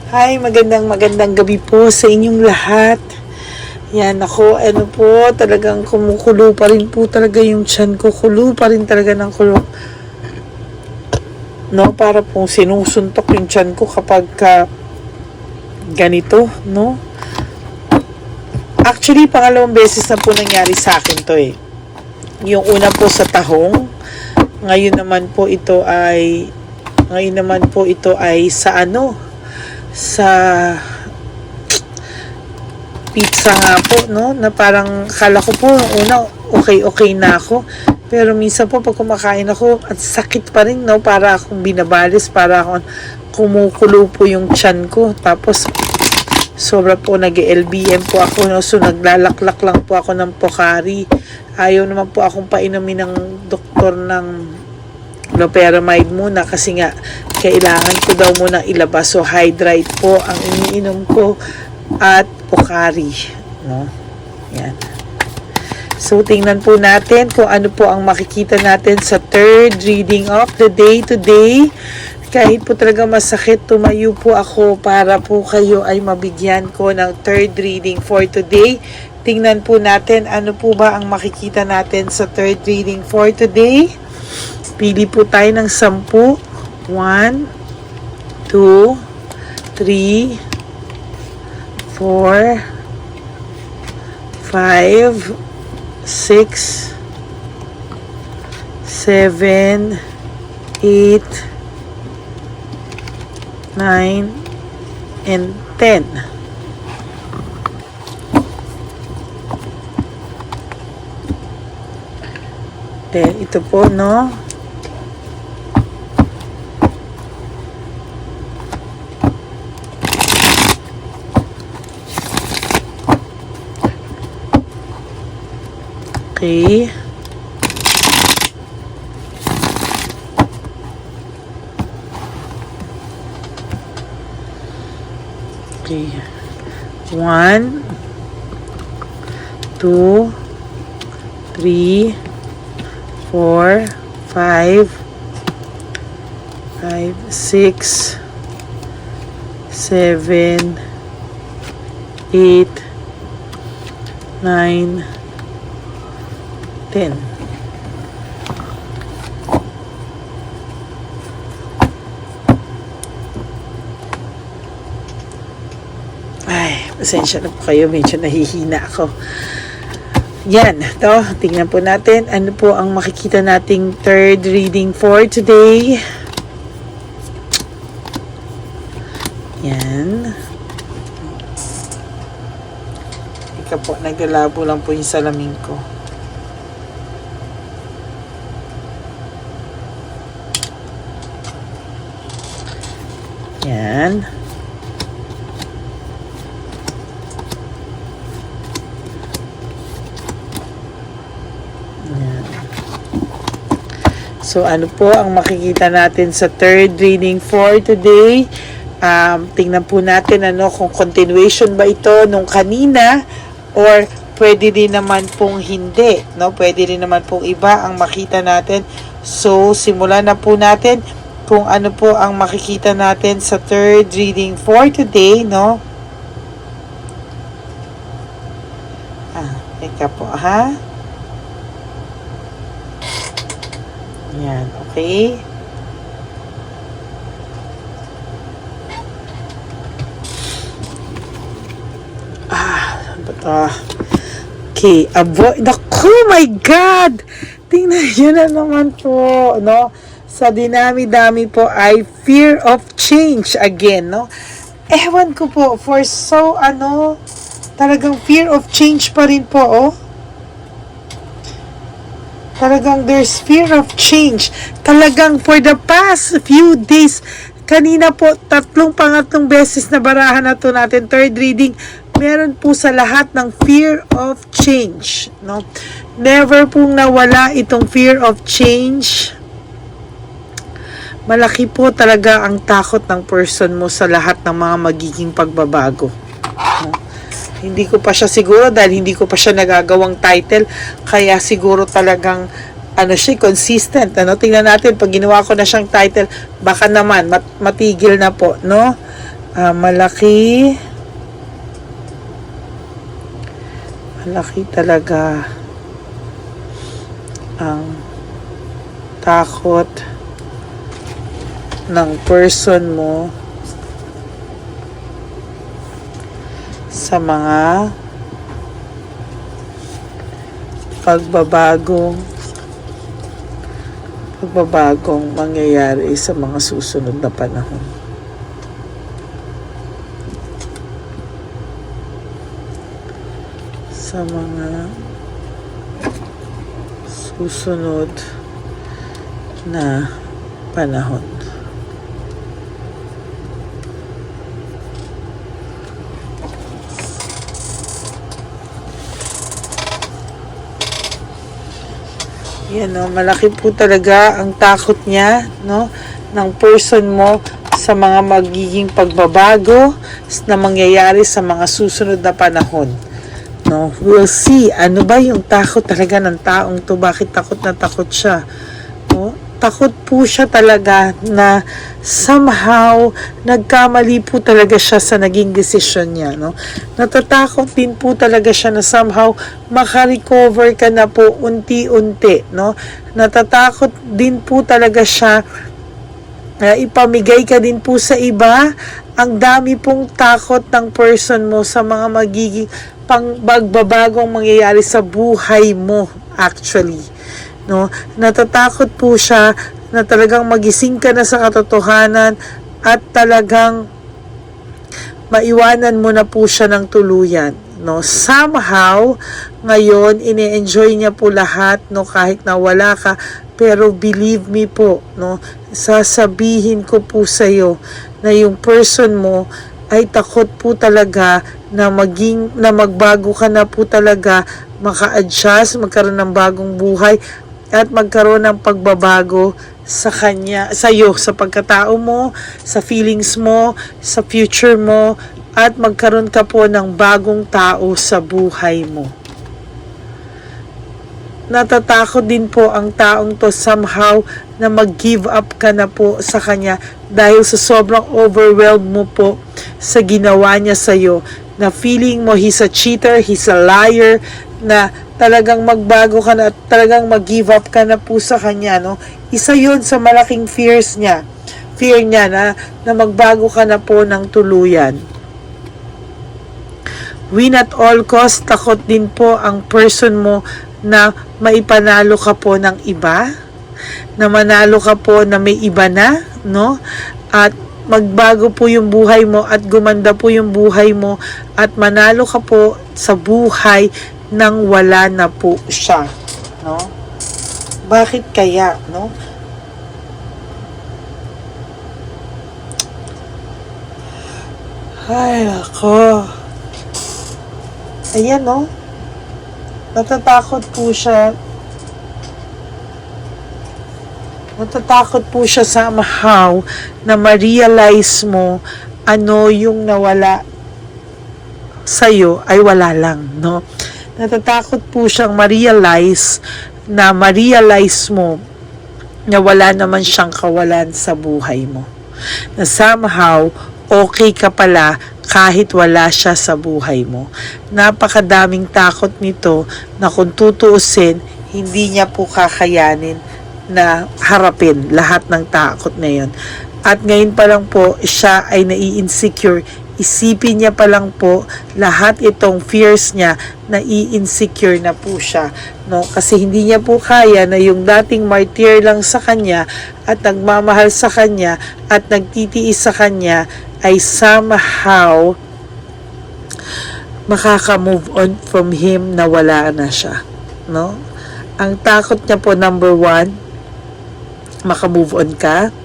Hi, magandang gabi po sa inyong lahat. Yan ako, ano po, talagang kumukulo pa rin po talaga yung tiyan ko. Kulo pa rin talaga ng kulo. No, para pong sinusuntok yung tiyan ko kapag ganito, no? Actually, pangalawang beses na po nangyari sa akin to eh. Yung una po sa tahong, ngayon naman po ito ay sa sa pizza nga po, no? Na parang kala ko po una okay na ako. Pero minsan po pag kumakain ako at sakit pa rin, no? Para akong binabalis, para akong kumukulo po yung tiyan ko. Tapos sobra po nag-LBM po ako, no? So naglalaklak lang po ako ng Pocari. Ayaw naman po akong painumin ng doktor ng loperamide muna kasi nga kailangan ko daw muna ilabas. So Hydrate po ang iniinom ko at Pocari, no? Yan. So tingnan po natin kung ano po ang makikita natin sa third reading of the day today. Kahit po talaga masakit, tumayo po ako para po kayo ay mabigyan ko ng third reading for today. Tingnan po natin ano po ba ang makikita natin sa third reading for today. Pili po tayo ng 10. 1, 2, 3, 4, 5, 6, 7, 8, 9, and 10. Then, ito po, no? Okay. Okay. 1, 2, 3, 4, 5, 6, 7, 8, 9, 10. Ay, pasensya na po kayo. Medyo nahihina ako. Yan. To, tingnan po natin. Ano po ang makikita nating third reading for today. Yan. Ika po, naglalabo lang po yung salamin ko. Yan. Yan. So, ano po ang makikita natin sa third reading for today? Tingnan po natin kung continuation ba ito nung kanina or pwede din naman pong hindi, no? Pwede din naman pong iba ang makita natin. So, simulan na po natin kung ano po ang makikita natin sa third reading for today, no? Teka po, ha? Yan, okay? Ano ba? Okay, avoid. Naku, my God! Tingnan nyo na naman po, no? Sa dinami-dami po ay fear of change again, no? Ewan ko po, for so, talagang fear of change pa rin po, oh. Talagang there's fear of change. Talagang for the past few days, kanina po, pangatlong beses na barahan na to natin, third reading, meron po sa lahat ng fear of change, no? Never pong nawala itong fear of change. Malaki po talaga ang takot ng person mo sa lahat ng mga magiging pagbabago. No? Hindi ko pa siya siguro dahil hindi ko pa siya nagagawang title. Kaya siguro talagang siya, consistent. Tingnan natin, pag ginawa ko na siyang title, baka naman matigil na po, no? Malaki talaga ang takot ng person mo sa mga pagbabagong mangyayari sa mga susunod na panahon. Sa mga susunod na panahon. Yan, no, malaki po talaga ang takot niya, no, ng person mo sa mga magiging pagbabago na mangyayari sa mga susunod na panahon. No, we'll see ano ba yung takot talaga ng taong to, bakit takot na takot siya. No, takot po siya talaga na somehow nagkamali po talaga siya sa naging desisyon niya, no. Natatakot din po talaga siya na somehow makarecover ka na po unti-unti, no. Natatakot din po talaga siya na ipamigay ka din po sa iba. Ang dami pong takot ng person mo sa mga magiging pagbabagong mangyayari sa buhay mo actually, no. Natatakot po siya na talagang magising ka na sa katotohanan at talagang maiwanan mo na po siya ng tuluyan, no. Somehow ngayon ini-enjoy niya po lahat, no, kahit na wala ka, pero believe me po, no, sasabihin ko po sa iyo na yung person mo ay takot po talaga na magbago ka na po talaga, maka-adjust, magkaroon ng bagong buhay at magkaroon ng pagbabago sa kanya, sa iyo, sa pagkatao mo, sa feelings mo, sa future mo, at magkaroon ka po ng bagong tao sa buhay mo. Natatakot din po ang taong to somehow na mag-give up ka na po sa kanya dahil sa sobrang overwhelmed mo po sa ginawa niya sa iyo, na feeling mo he's a cheater, he's a liar, na talagang magbago ka na at talagang mag-give up ka na po sa kanya, no. Isa yun sa malaking fear niya na magbago ka na po ng tuluyan. Win at all cost, takot din po ang person mo na maipanalo ka po ng iba, na manalo ka po na may iba na, no, at magbago po yung buhay mo at gumanda po yung buhay mo at manalo ka po sa buhay nang wala na po siya, no. Bakit kaya, no? Ay, ako. Ayan, no? Natatakot po siya. Natatakot po siya somehow na ma-realize mo ano yung nawala sa'yo ay wala lang, no? Natatakot po siyang ma-realize mo na wala naman siyang kawalan sa buhay mo. Na somehow, okay ka pala kahit wala siya sa buhay mo. Napakadaming takot nito na kung tutuusin, hindi niya po kakayanin na harapin lahat ng takot na yun. At ngayon pa lang po, siya ay nai-insecure. Isipin niya pa lang po, lahat itong fears niya, nai-insecure na po siya, no? Kasi hindi niya po kaya na yung dating martyr lang sa kanya at nagmamahal sa kanya at nagtitiis sa kanya ay somehow makaka-move on from him na wala na siya, no? Ang takot niya po, number 1, maka-move on ka.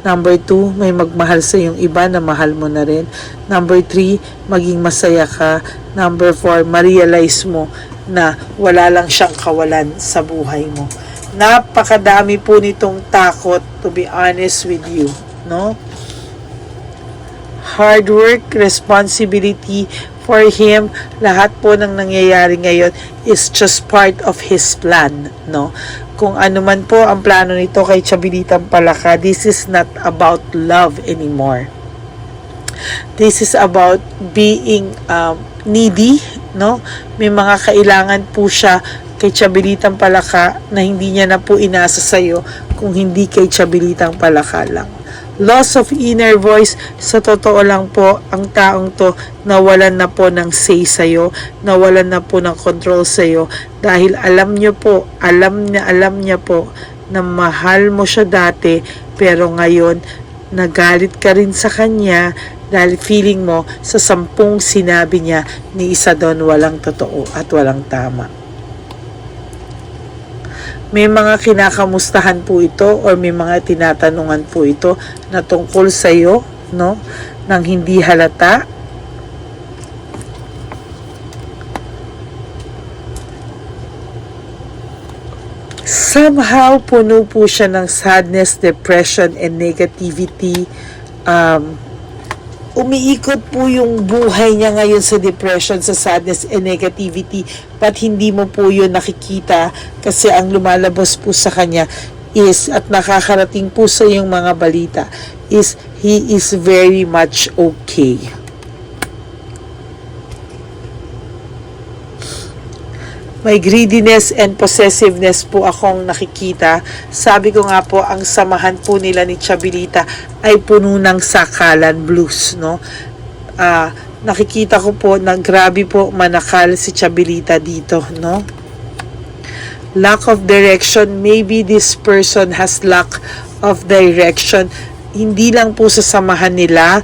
Number 2, may magmahal sa yung iba na mahal mo na rin. Number 3, maging masaya ka. Number 4, ma-realize mo na wala lang siyang kawalan sa buhay mo. Napakadami po nitong takot, to be honest with you, no? Hard work, responsibility for him, lahat po ng nangyayari ngayon is just part of his plan, no? Kung ano man po ang plano nito kay Chabilitang Palaka, this is not about love anymore. This is about being needy, no? May mga kailangan po siya kay Chabilitang Palaka na hindi niya na po inasa sa'yo kung hindi kay Chabilitang Palaka lang. Loss of inner voice, sa totoo lang po, ang taong to nawalan na po ng say sa'yo, nawalan na po ng control sa'yo, dahil alam niya po na mahal mo siya dati, pero ngayon, nagalit ka rin sa kanya, dahil feeling mo sa 10 sinabi niya, ni isa doon walang totoo at walang tama. May mga kinakamustahan po ito or may mga tinatanungan po ito na tungkol sa iyo, no? Nang hindi halata. Somehow, puno po siya ng sadness, depression, and negativity. Umiikot po yung buhay niya ngayon sa depression, sa sadness, and negativity, but hindi mo po yun nakikita kasi ang lumalabas po sa kanya is, at nakakarating po sa yung mga balita, is he is very much okay. May greediness and possessiveness po akong nakikita. Sabi ko nga po, ang samahan po nila ni Chabilita ay puno ng sakalan blues, no? Nakikita ko po na grabe po manakal si Chabilita dito, no? Lack of direction. Maybe this person has lack of direction. Hindi lang po sa samahan nila,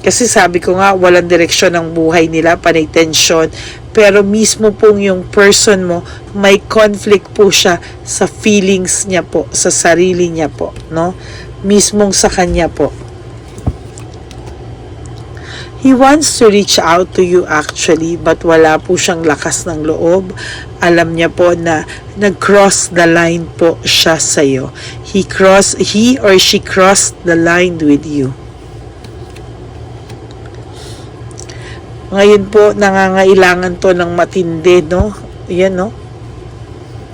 kasi sabi ko nga, walang direksyon ang buhay nila, panay tension. Pero mismo pong yung person mo, may conflict po siya sa feelings niya po, sa sarili niya po, no? Mismong sa kanya po. He wants to reach out to you actually, but wala po siyang lakas ng loob. Alam niya po na nag-cross the line po siya sa'yo. He or she crossed the line with you. Ngayon po, nangangailangan to ng matindi, no? Yan, no?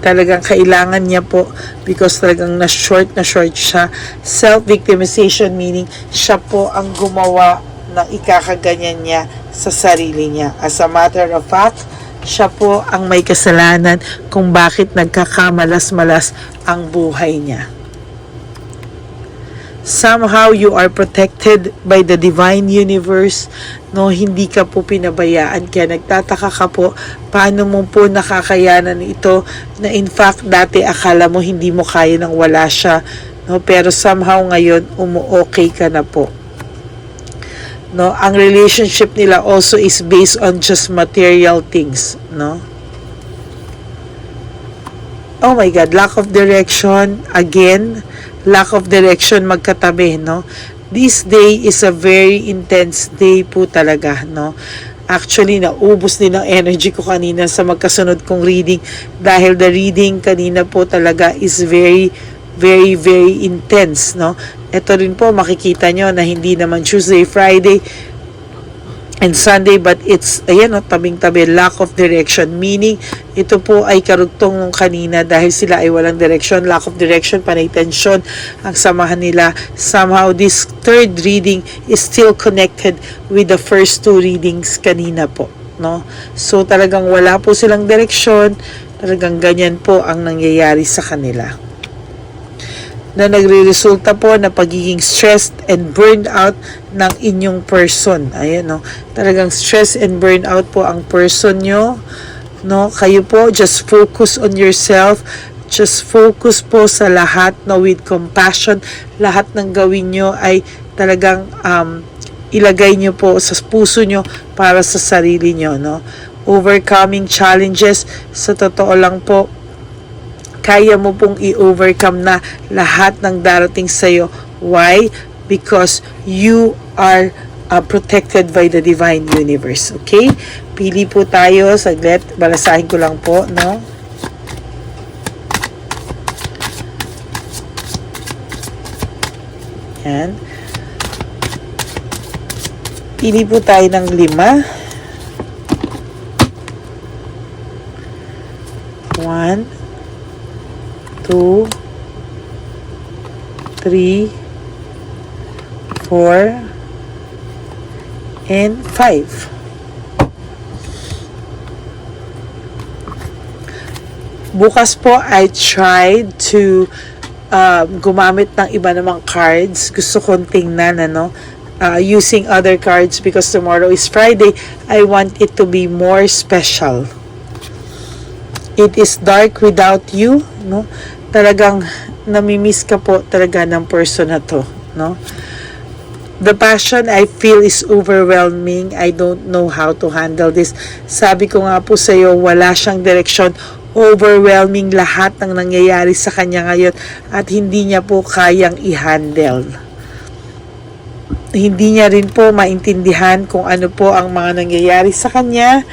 Talagang kailangan niya po because talagang na-short siya. Self-victimization, meaning siya po ang gumawa ng ikakaganyan niya sa sarili niya. As a matter of fact, siya po ang may kasalanan kung bakit nagkakamalas-malas ang buhay niya. Somehow you are protected by the divine universe, no? Hindi ka po pinabayaan, kaya nagtataka ka po paano mo po nakakayanan ito na in fact dati akala mo hindi mo kaya nang wala siya, no? Pero somehow ngayon umu-okay ka na po, no? Ang relationship nila also is based on just material things, no? Oh my God, lack of direction again. Lack of direction, magkatabi, no? This day is a very intense day po talaga, no? Actually, naubos din ang energy ko kanina sa magkasunod kong reading dahil the reading kanina po talaga is very, very, very intense, no? Ito rin po, makikita nyo na hindi naman Tuesday, Friday, and Sunday, but it's, ayan, no, tabing-tabi, lack of direction, meaning, ito po ay karugtong nung kanina dahil sila ay walang direction, lack of direction, panay tension, ang samahan nila. Somehow, this third reading is still connected with the first two readings kanina po, no? So, talagang wala po silang direksyon, talagang ganyan po ang nangyayari sa kanila, na nagre-resulta po na pagiging stressed and burned out ng inyong person. Ayan, no? Talagang stress and burned out po ang person nyo, no? Kayo po, just focus on yourself. Just focus po sa lahat, no? With compassion. Lahat ng gawin nyo ay talagang ilagay nyo po sa puso nyo para sa sarili nyo, no? Overcoming challenges, sa totoo lang po, kaya mo pong i-overcome na lahat ng darating sa'yo. Why? Because you are protected by the divine universe. Okay? Pili po tayo. Saglit. Balasahin ko lang po, no? Yan. Pili po tayo ng 5. 1, 2, 3, 4, and 5. Bukas po, I tried to gumamit ng iba namang cards. Gusto kong tingnan, using other cards because tomorrow is Friday. I want it to be more special. It is dark without you, no? Talagang namimiss ka po talaga ng person na to, no? The passion I feel is overwhelming. I don't know how to handle this. Sabi ko nga po sa iyo, wala siyang direksyon. Overwhelming lahat ng nangyayari sa kanya ngayon at hindi niya po kayang i-handle. Hindi niya rin po maintindihan kung ano po ang mga nangyayari sa kanya,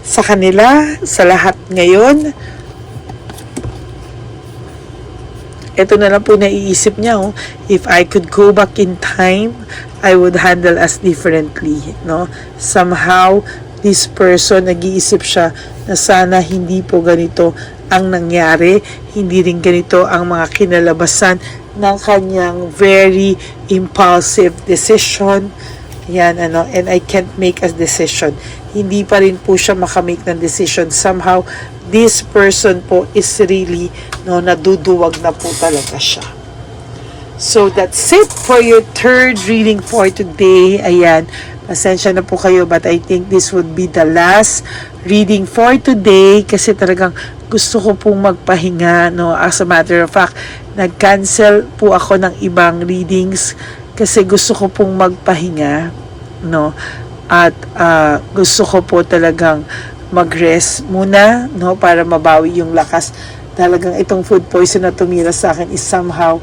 sa kanila, sa lahat ngayon. Ito na lang po naiisip niya, if I could go back in time, I would handle us differently, no? Somehow, this person, nag-iisip siya na sana hindi po ganito ang nangyari, hindi rin ganito ang mga kinalabasan ng kanyang very impulsive decision. Yan, and I can't make a decision. Hindi pa rin po siya makamake ng decision. Somehow, this person po is really, naduduwag na po talaga siya. So, that's it for your third reading for today. Ayan, pasensya na po kayo, but I think this would be the last reading for today kasi talagang gusto ko pong magpahinga, As a matter of fact, nag-cancel po ako ng ibang readings kasi gusto ko pong magpahinga, At gusto ko po talagang mag-rest muna, para mabawi yung lakas. Talagang itong food poison na tumira sa akin is somehow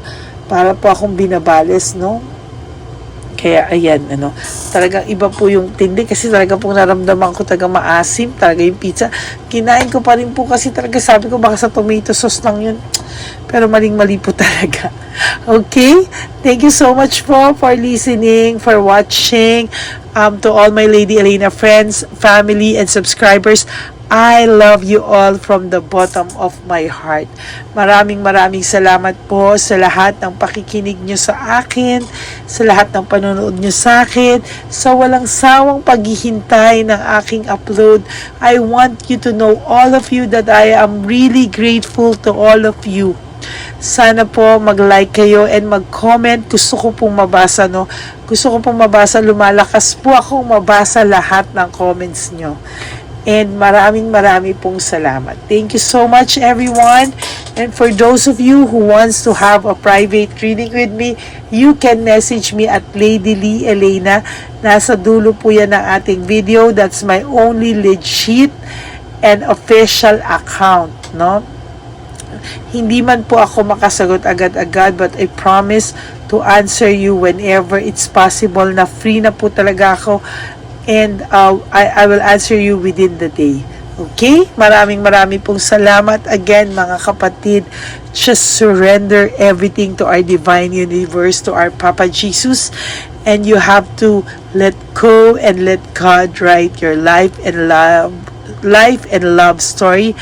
para po akong binabalis, Kaya ayan, talagang iba po yung tindi kasi talaga pong naramdaman ko talaga maasim, talaga yung pizza. Kinain ko pa rin po kasi talaga sabi ko baka sa tomato sauce lang yun. Pero maling-mali po talaga. Okay? Thank you so much for listening, for watching. To all my Lady Elena friends, family, and subscribers, I love you all from the bottom of my heart. Maraming salamat po sa lahat ng pakikinig nyo sa akin, sa lahat ng panonood nyo sa akin, sa walang sawang paghihintay ng aking upload. I want you to know, all of you, that I am really grateful to all of you. Sana po mag-like kayo and mag-comment. Gusto ko pong mabasa, Gusto ko pong mabasa. Lumalakas po akong mabasa lahat ng comments nyo. And maraming pong salamat. Thank you so much, everyone. And for those of you who wants to have a private reading with me, you can message me at Lady Lee Elena. Nasa dulo po yan ng ating video. That's my only legit and official account, Hindi man po ako makasagot agad-agad, but I promise to answer you whenever it's possible, na free na po talaga ako. And I will answer you within the day. Okay? Maraming pong salamat again, mga kapatid. Just surrender everything to our divine universe, to our Papa Jesus. And you have to let go and let God write your life and love story.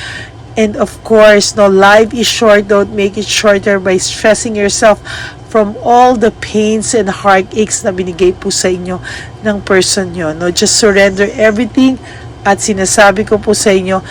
And of course, life is short. Don't make it shorter by stressing yourself from all the pains and heartaches na binigay po sa inyo ng person nyo. Just surrender everything. At sinasabi ko po sa inyo,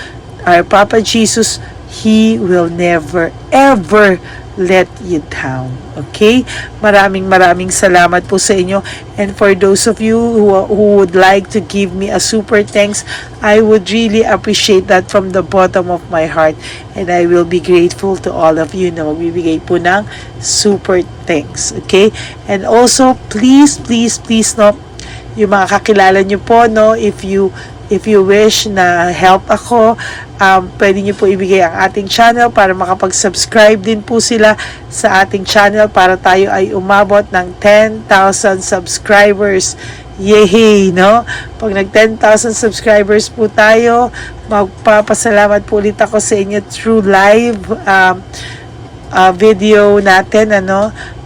our Papa Jesus, He will never, ever let you down. Okay? Maraming salamat po sa inyo. And for those of you who would like to give me a super thanks, I would really appreciate that from the bottom of my heart. And I will be grateful to all of you na magbibigay po ng super thanks. Okay? And also, please, yung mga kakilala nyo po, if you wish na help ako, pwede nyo po ibigay ang ating channel para makapag-subscribe din po sila sa ating channel para tayo ay umabot ng 10,000 subscribers. Yay! Pag nag 10,000 subscribers po tayo, magpapasalamat po ulit ako sa inyo through live video natin.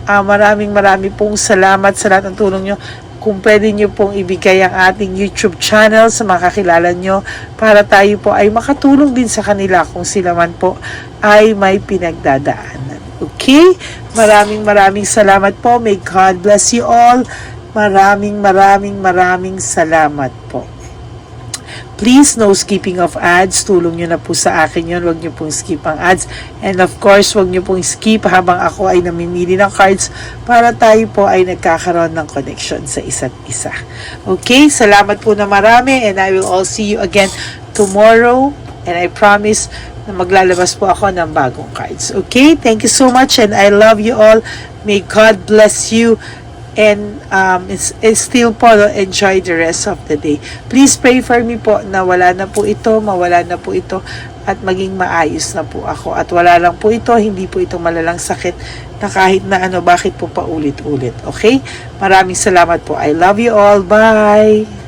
Maraming pong salamat sa lahat ng tulong nyo. Kung pwede nyo pong ibigay ang ating YouTube channel sa mga kakilala nyo para tayo po ay makatulong din sa kanila kung sila man po ay may pinagdadaanan. Okay? Maraming salamat po. May God bless you all. Maraming salamat po. Please, no skipping of ads. Tulong nyo na po sa akin yun. Huwag nyo pong skip ang ads. And of course, huwag nyo pong skip habang ako ay namimili ng cards para tayo po ay nagkakaroon ng connection sa isa't isa. Okay, salamat po na marami and I will all see you again tomorrow. And I promise na maglalabas po ako ng bagong cards. Okay, thank you so much and I love you all. May God bless you. And still po, enjoy the rest of the day. Please pray for me po na wala na po ito, mawala na po ito, at maging maayos na po ako. At wala lang po ito, hindi po ito malalang sakit na kahit na ano, bakit po paulit-ulit. Okay? Maraming salamat po. I love you all. Bye!